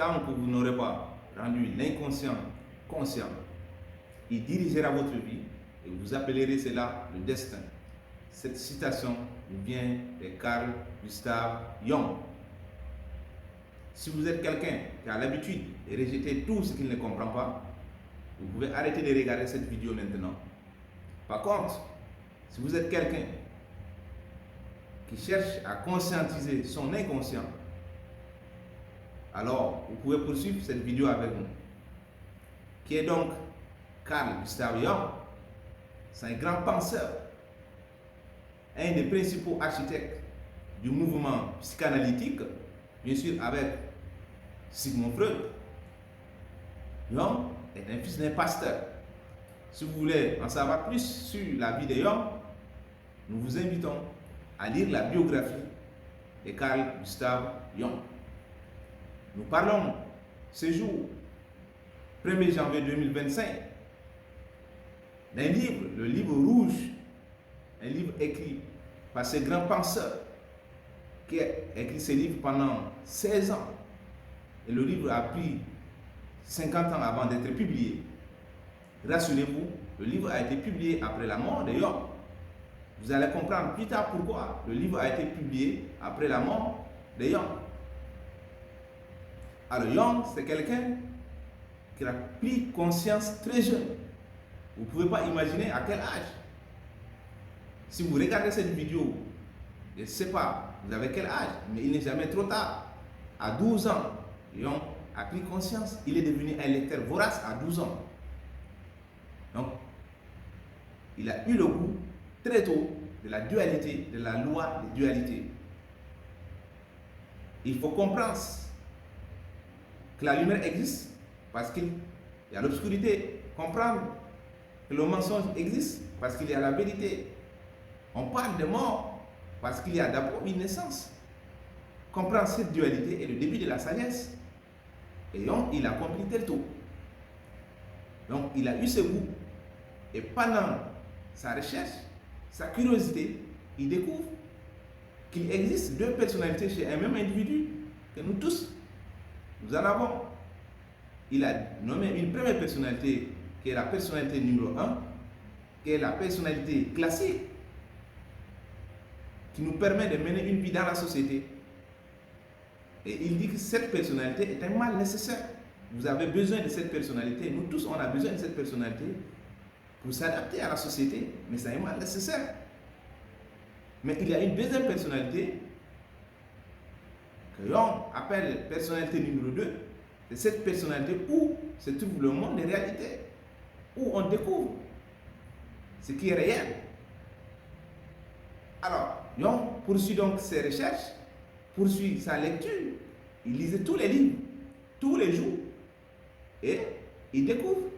tant que vous n'aurez pas rendu l'inconscient conscient, il dirigera votre vie et vous appellerez cela le destin. Cette citation vient de Carl Gustav Jung. Si vous êtes quelqu'un qui a l'habitude de rejeter tout ce qu'il ne comprend pas, vous pouvez arrêter de regarder cette vidéo maintenant. Par contre, si vous êtes quelqu'un qui cherche à conscientiser son inconscient, alors vous pouvez poursuivre cette vidéo avec nous. Qui est donc Carl Gustav Jung? C'est un grand penseur, un des principaux architectes du mouvement psychanalytique, bien sûr avec Sigmund Freud. Jung est un fils d'un pasteur. Si vous voulez en savoir plus sur la vie de Jung, nous vous invitons à lire la biographie de Carl Gustav Jung. Nous parlons ce jour, 1er janvier 2025, d'un livre, le livre rouge, un livre écrit par ce grand penseur qui a écrit ce livre pendant 16 ans. Et le livre a pris 50 ans avant d'être publié. Rassurez-vous, le livre a été publié après la mort de Jung. Vous allez comprendre plus tard pourquoi le livre a été publié après la mort de Jung. Alors Jung, c'est quelqu'un qui a pris conscience très jeune. Vous ne pouvez pas imaginer à quel âge. Si vous regardez cette vidéo, je ne sais pas, vous avez quel âge, mais il n'est jamais trop tard. À 12 ans, Jung a pris conscience. Il est devenu un lecteur vorace à 12 ans. Donc, il a eu le goût très tôt de la dualité, de la loi de dualité. Il faut comprendre que la lumière existe parce qu'il y a l'obscurité. Comprendre que le mensonge existe parce qu'il y a la vérité. On parle de mort parce qu'il y a d'abord une naissance. Comprendre cette dualité est le début de la sagesse. Et donc, il a compris très tôt. Donc, il a eu ce goût. Et pendant sa recherche, sa curiosité, il découvre qu'il existe deux personnalités chez un même individu, que nous tous, nous en avons. Il a nommé une première personnalité, qui est la personnalité numéro 1, qui est la personnalité classique, qui nous permet de mener une vie dans la société. Et il dit que cette personnalité est un mal nécessaire. Vous avez besoin de cette personnalité. Nous tous, on a besoin de cette personnalité pour s'adapter à la société, mais c'est un mal nécessaire. Mais il y a une deuxième personnalité que Jung appelle personnalité numéro 2. C'est cette personnalité où se trouve le monde des réalités, où on découvre ce qui est réel. Alors, Jung poursuit donc ses recherches, poursuit sa lecture. Il lisait tous les livres, tous les jours. Et il découvre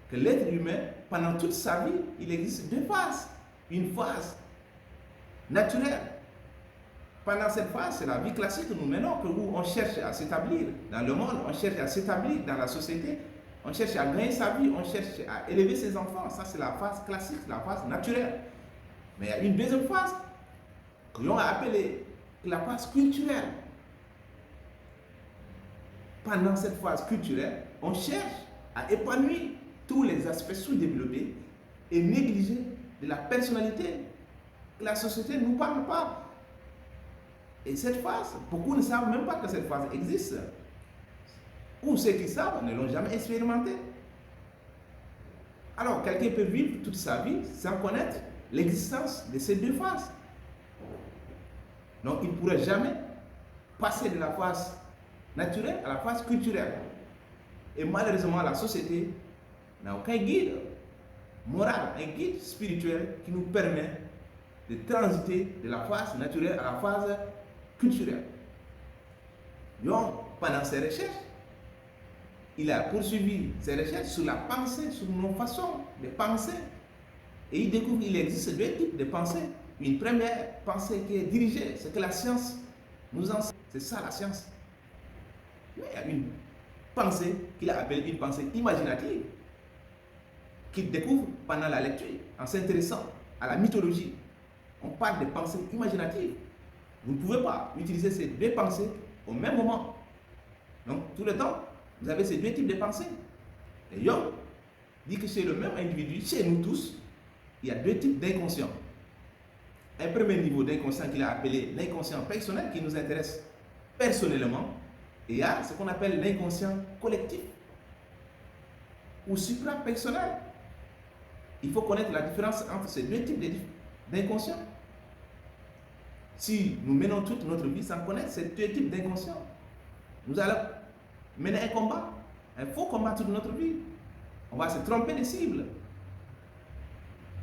que l'être humain, pendant toute sa vie, il existe deux phases. Une phase naturelle. Pendant cette phase, c'est la vie classique que nous menons, où on cherche à s'établir dans le monde, on cherche à s'établir dans la société, on cherche à gagner sa vie, on cherche à élever ses enfants. Ça, c'est la phase classique, la phase naturelle. Mais il y a une deuxième phase que l'on a appelée la phase culturelle. Pendant cette phase culturelle, on cherche à épanouir tous les aspects sous-développés et négliger de la personnalité que la société ne nous parle pas. Et cette phase, beaucoup ne savent même pas que cette phase existe. Ou ceux qui savent ne l'ont jamais expérimenté. Alors, quelqu'un peut vivre toute sa vie sans connaître l'existence de ces deux phases. Donc, il ne pourrait jamais passer de la phase naturelle à la phase culturelle. Et malheureusement, la société n'a aucun guide moral, un guide spirituel qui nous permet de transiter de la phase naturelle à la phase culturelle. Donc, pendant ses recherches, il a poursuivi ses recherches sur la pensée, sur nos façons de penser. Et il découvre qu'il existe deux types de pensées. Une première pensée qui est dirigée, c'est que la science nous enseigne. C'est ça la science. Mais il y a une pensée qu'il a appelée une pensée imaginative, qu'il découvre pendant la lecture, en s'intéressant à la mythologie. On parle de pensée imaginative. Vous ne pouvez pas utiliser ces deux pensées au même moment. Donc, tout le temps, vous avez ces deux types de pensées. Et Jung dit que chez le même individu, chez nous tous, il y a deux types d'inconscients. Un premier niveau d'inconscient qu'il a appelé l'inconscient personnel qui nous intéresse personnellement, et il y a ce qu'on appelle l'inconscient collectif ou suprapersonnel. Il faut connaître la différence entre ces deux types d'inconscient. Si nous menons toute notre vie sans connaître ces deux types d'inconscient, nous allons mener un faux combat toute notre vie. On va se tromper de cible.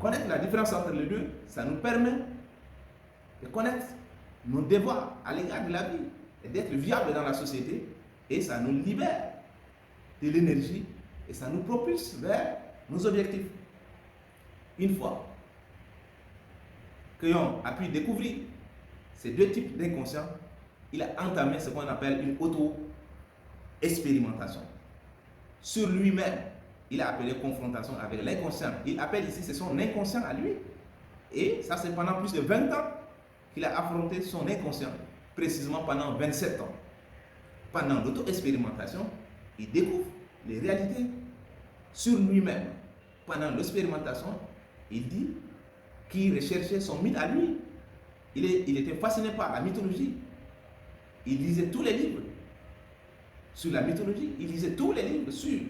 Connaître la différence entre les deux, ça nous permet de connaître nos devoirs à l'égard de la vie et d'être viables dans la société, et ça nous libère de l'énergie et ça nous propulse vers nos objectifs. Une fois que l'on a pu découvrir ces deux types d'inconscient, il a entamé ce qu'on appelle une auto-expérimentation. Sur lui-même, il a appelé confrontation avec l'inconscient. Il appelle ici, c'est son inconscient à lui. Et ça, c'est pendant plus de 20 ans qu'il a affronté son inconscient, précisément pendant 27 ans. Pendant l'auto-expérimentation, il découvre les réalités sur lui-même. Pendant l'expérimentation, il dit qu'il recherchait son mythe à lui. Il était fasciné par la mythologie. Il lisait tous les livres sur la mythologie. Il lisait tous les livres sur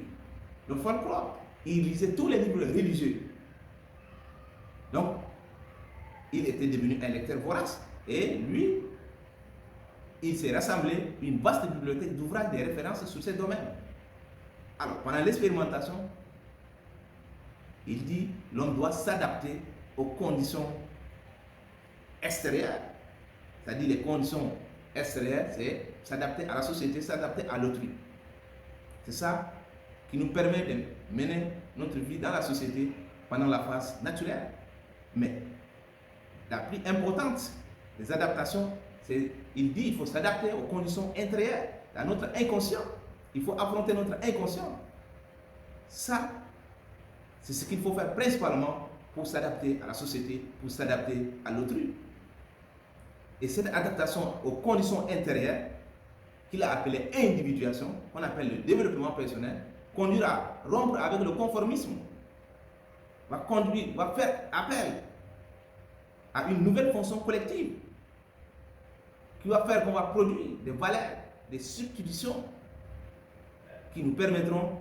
le folklore. Il lisait tous les livres religieux. Donc, il était devenu un lecteur vorace. Et lui, il s'est rassemblé une vaste bibliothèque d'ouvrages de référence sur ces domaines. Alors, pendant l'expérimentation, il dit l'homme doit s'adapter aux conditions extérieures. C'est-à-dire les conditions extérieures, c'est s'adapter à la société, s'adapter à l'autrui. C'est ça qui nous permet de mener notre vie dans la société pendant la phase naturelle. Mais la plus importante des adaptations, c'est, il dit, il faut s'adapter aux conditions intérieures, à notre inconscient. Il faut affronter notre inconscient. Ça, c'est ce qu'il faut faire principalement pour s'adapter à la société, pour s'adapter à l'autrui. Et cette adaptation aux conditions intérieures, qu'il a appelée individuation, qu'on appelle le développement personnel, conduira à rompre avec le conformisme, va faire appel à une nouvelle fonction collective, qui va faire qu'on va produire des valeurs, des substitutions qui nous permettront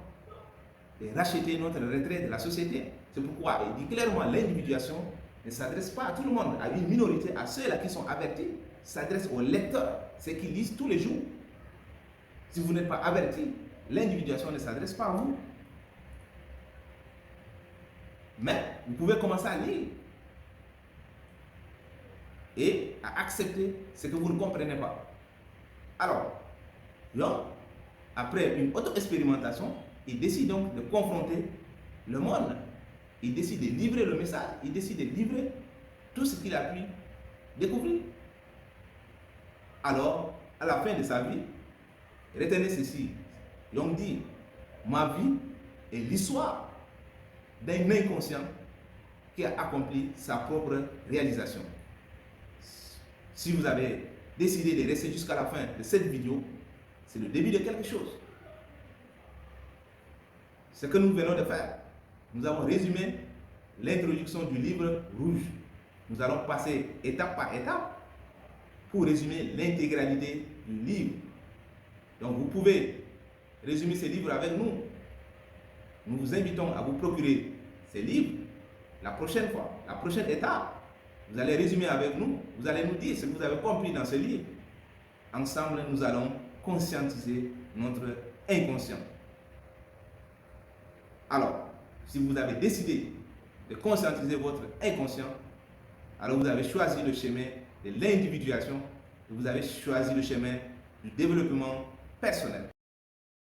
de racheter notre retrait de la société. C'est pourquoi il dit clairement l'individuation ne s'adresse pas à tout le monde, à une minorité, à ceux-là qui sont avertis, s'adresse aux lecteurs, ceux qui lisent tous les jours. Si vous n'êtes pas averti, l'individuation ne s'adresse pas à vous. Mais vous pouvez commencer à lire et à accepter ce que vous ne comprenez pas. Alors, l'homme, après une auto-expérimentation, il décide donc de confronter le monde. Il décide de livrer le message, il décide de livrer tout ce qu'il a pu découvrir. Alors, à la fin de sa vie, retenez ceci. Jung dit, ma vie est l'histoire d'un inconscient qui a accompli sa propre réalisation. Si vous avez décidé de rester jusqu'à la fin de cette vidéo, c'est le début de quelque chose. Ce que nous venons de faire, nous avons résumé l'introduction du livre rouge. Nous allons passer étape par étape pour résumer l'intégralité du livre. Donc vous pouvez résumer ces livres avec nous. Nous vous invitons à vous procurer ces livres la prochaine fois, la prochaine étape. Vous allez résumer avec nous, vous allez nous dire ce que vous avez compris dans ce livre. Ensemble, nous allons conscientiser notre inconscient. Alors, si vous avez décidé de conscientiser votre inconscient, alors vous avez choisi le chemin de l'individuation et vous avez choisi le chemin du développement personnel.